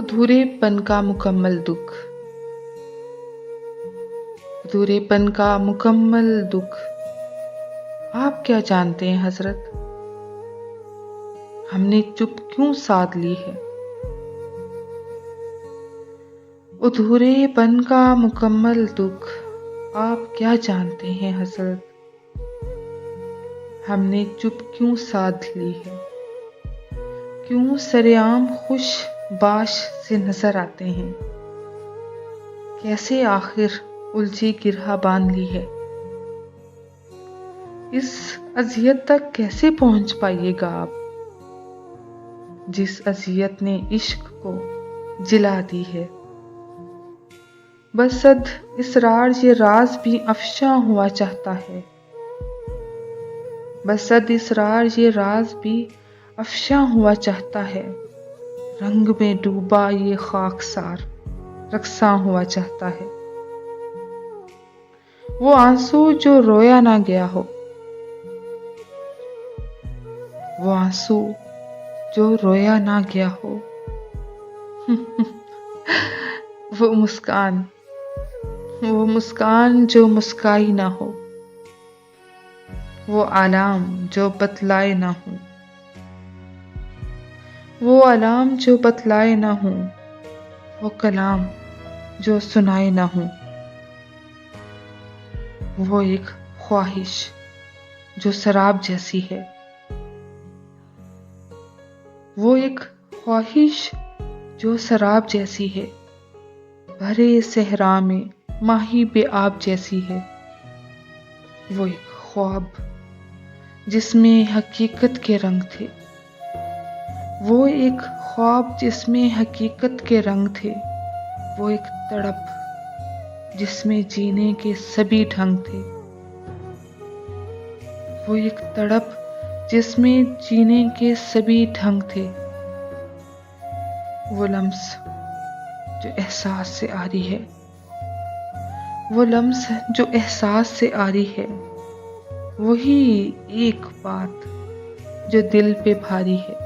ادھورے پن کا مکمل دکھ، ادھورے پن کا مکمل دکھ آپ کیا جانتے ہیں حضرت؟ ہم نے چپ کیوں سادھ لی ہے؟ ادھورے پن کا مکمل دکھ آپ کیا جانتے ہیں حضرت؟ ہم نے چپ کیوں سادھ لی ہے؟ کیوں سرعام خوش باش سے نظر آتے ہیں؟ کیسے آخر الجھی گرہ باندھ لی ہے؟ اس اذیت تک کیسے پہنچ پائیے گا آپ، جس اذیت نے عشق کو جلا دی ہے؟ بصد اسرار یہ راز بھی افشاں ہوا چاہتا ہے، بصد اسرار یہ راز بھی افشاں ہوا چاہتا ہے، رنگ میں ڈوبا یہ خاکسار رقصاں ہوا چاہتا ہے۔ وہ آنسو جو رویا نہ گیا ہو، وہ آنسو جو رویا نہ گیا ہو، وہ مسکان جو مسکائی نہ ہو، وہ آلام جو بتلائے نہ ہوں، وہ آلام جو بتلائے نہ ہوں، وہ کلام جو سنائے نہ ہوں، وہ ایک خواہش جو سراب جیسی ہے، وہ ایک خواہش جو سراب جیسی ہے، بھرے صحرا میں ماہی بے آب جیسی ہے، وہ ایک خواب جس میں حقیقت کے رنگ تھے، وہ ایک خواب جس میں حقیقت کے رنگ تھے، وہ ایک تڑپ جس میں جینے کے سبھی ڈھنگ تھے، وہ ایک تڑپ جس میں جینے کے سبھی ڈھنگ تھے، وہ لمس جو احساس سے آری ہے، وہ لمس جو احساس سے آری ہے، وہی ایک بات جو دل پہ بھاری ہے،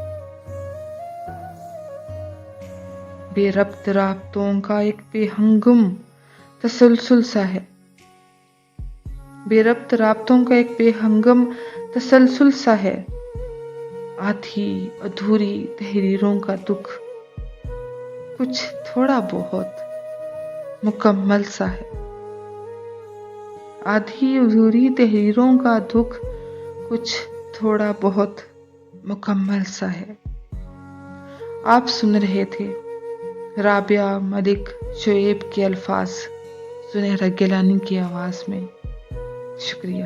بے ربط رابطوں کا ایک بے ہنگم تسلسل سا ہے، بے ربط رابطوں کا ایک بے ہنگم تسلسل سا ہے، آدھی ادھوری تحریروں کا دکھ کچھ تھوڑا بہت مکمل سا ہے، آدھی ادھوری تحریروں کا دکھ کچھ تھوڑا بہت مکمل سا ہے۔ آپ سن رہے تھے رابعہ ملک شعیب کے الفاظ، سنیرا گیلانی کی آواز میں۔ شکریہ۔